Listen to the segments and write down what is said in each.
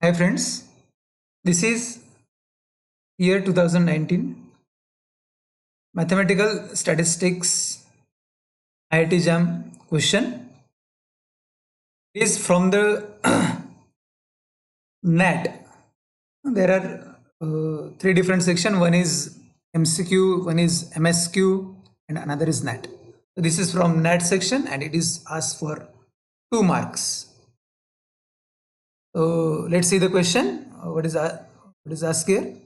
Hi friends, this is year 2019 Mathematical Statistics IIT JAM question is from the NAT. There are three different sections. One is MCQ, one is MSQ, and another is NAT. So this is from NAT section and it is asked for 2 marks. So let's see the question. What is asked here?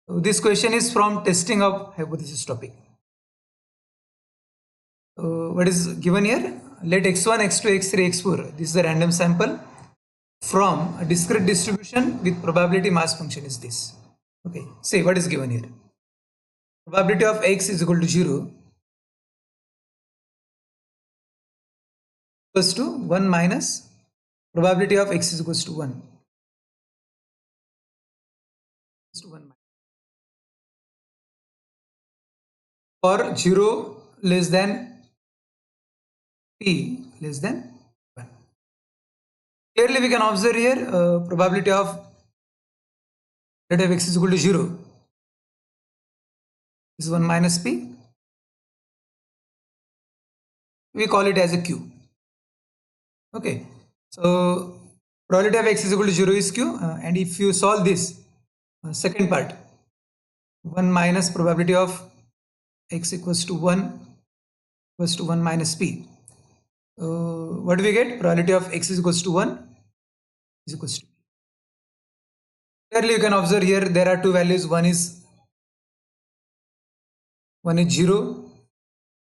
So this question is from testing of hypothesis topic. What is given here? Let x1, x2, x3, x4. This is a random sample from a discrete distribution with probability mass function is this. Okay, say what is given here. Probability of x is equal to 0 equals to 1 minus probability of x is equals to 1. For 0 less than p less than 1. Clearly we can observe here probability of x is equal to 0 is 1 minus p. We call it as a q. Okay, so probability of x is equal to 0 is q, and if you solve this second part, 1 minus probability of x equals to 1 minus p. What do we get? Probability of x is equals to 1 is equals to p. Clearly you can observe here there are two values. One is 0,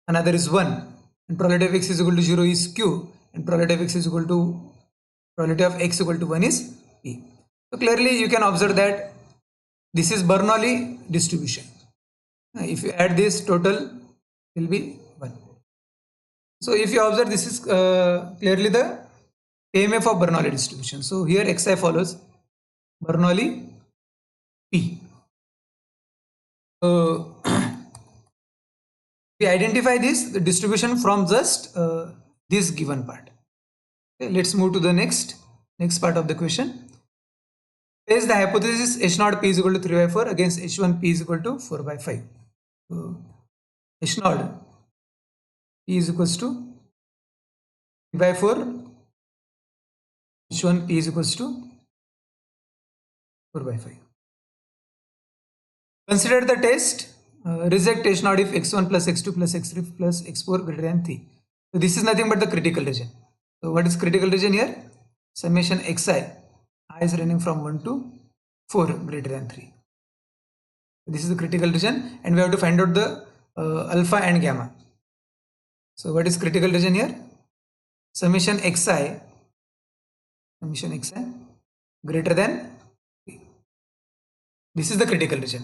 another is 1, and probability of x is equal to 0 is q, and probability of x is equal to probability of x equal to 1 is p. So clearly you can observe that this is Bernoulli distribution. If you add this, total will be 1. So if you observe, this is clearly the AMF of Bernoulli distribution. So here xi follows Bernoulli p. We identify the distribution from just this given part. Okay, let's move to the next part of the question. Test the hypothesis H0 p is equal to 3 by 4 against H1 p is equal to 4 by 5. H0 p is equals to 3 by 4, H1 p is equals to 4 by 5. Consider the test. Reject H0 if x1 plus x2 plus x3 plus x4 greater than 3. So this is nothing but the critical region. So what is critical region here? Summation xi, I is running from 1 to 4 greater than 3. This is the critical region, and we have to find out the alpha and gamma. So what is critical region here? Summation xi greater than 3. This is the critical region,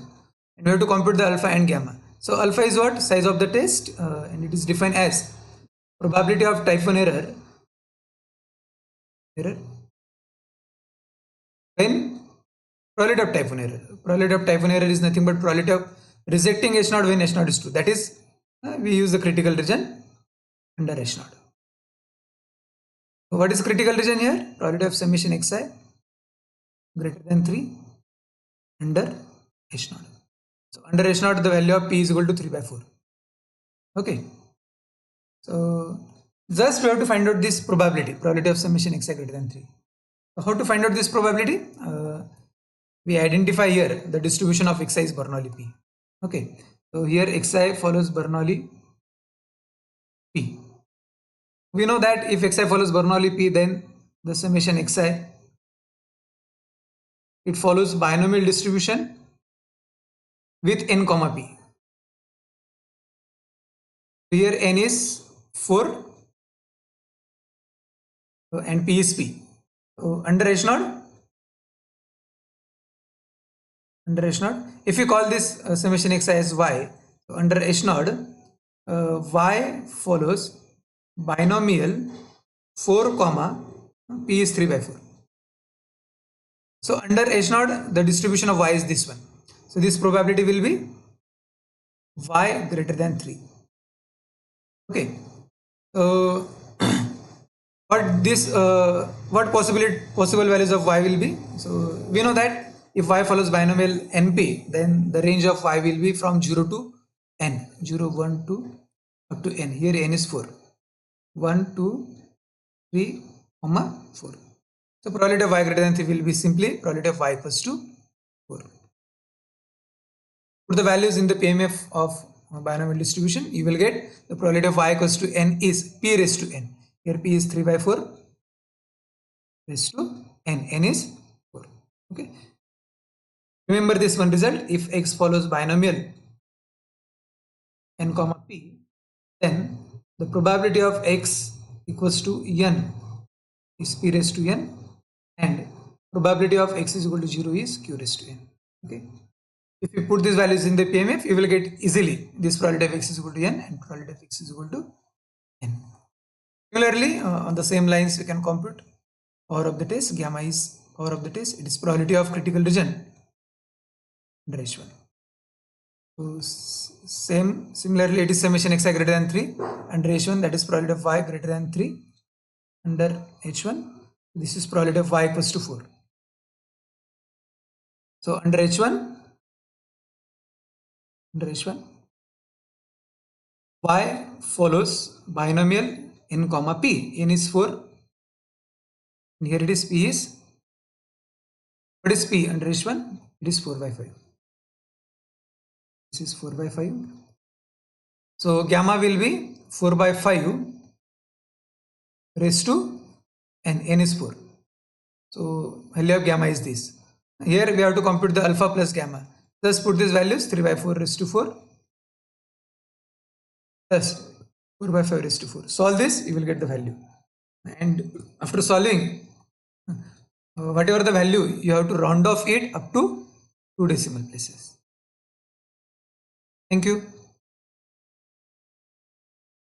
and we have to compute the alpha and gamma. So alpha is what? Size of the test, and it is defined as probability of typhoon error when probability of typhoon error. Probability of typhoon error is nothing but probability of rejecting H0 when H0 is true. That is, we use the critical region under H0. So what is critical region here? Probability of summation xi greater than 3 under H0. So under H0 the value of p is equal to 3 by 4. Okay. So just we have to find out this probability of summation xi greater than 3. So how to find out this probability? We identify here the distribution of xi is Bernoulli p. Okay. So here xi follows Bernoulli p. We know that if xi follows Bernoulli p, then the summation xi, it follows binomial distribution with n comma p. Here n is 4 and p is p. So under H0, if you call this summation xi as y, so under H0, y follows binomial 4 comma p is 3 by 4. So under H0, the distribution of y is this one. So this probability will be y greater than 3. Okay. So what possible values of y will be. So we know that if y follows binomial np, then the range of y will be from 0 to n, 0 1 2 up to n. Here n is 4, 1 2 3 comma 4. So probability of y greater than 3 will be simply probability of y equals to 4. Put the values in the PMF of binomial distribution, you will get the probability of y equals to n is p raised to n. Here p is 3 by 4 raised to n, n is 4. Okay. Remember this one result: if x follows binomial n comma p, then the probability of x equals to n is p raised to n, and probability of x is equal to 0 is q raised to n. Okay. If you put these values in the PMF, you will get easily this probability of x is equal to n and probability of x is equal to n. Similarly, on the same lines, you can compute power of the test. Gamma is power of the test. It is probability of critical region under H1. So similarly, it is summation xi greater than 3 under H1, that is probability of y greater than 3 under H1. This is probability of y equals to 4. So under H1, y follows binomial n comma p. N is 4, and here it is p is, what is p under H1? It is 4 by 5. This is 4 by 5. So gamma will be 4 by 5 raised to n. N is 4. So value of gamma is this. Here we have to compute the alpha plus gamma. Thus put these values: 3 by 4 raised to 4 plus 4 by 5 raised to 4. Solve this, you will get the value. And after solving, whatever the value, you have to round off it up to 2 decimal places. Thank you.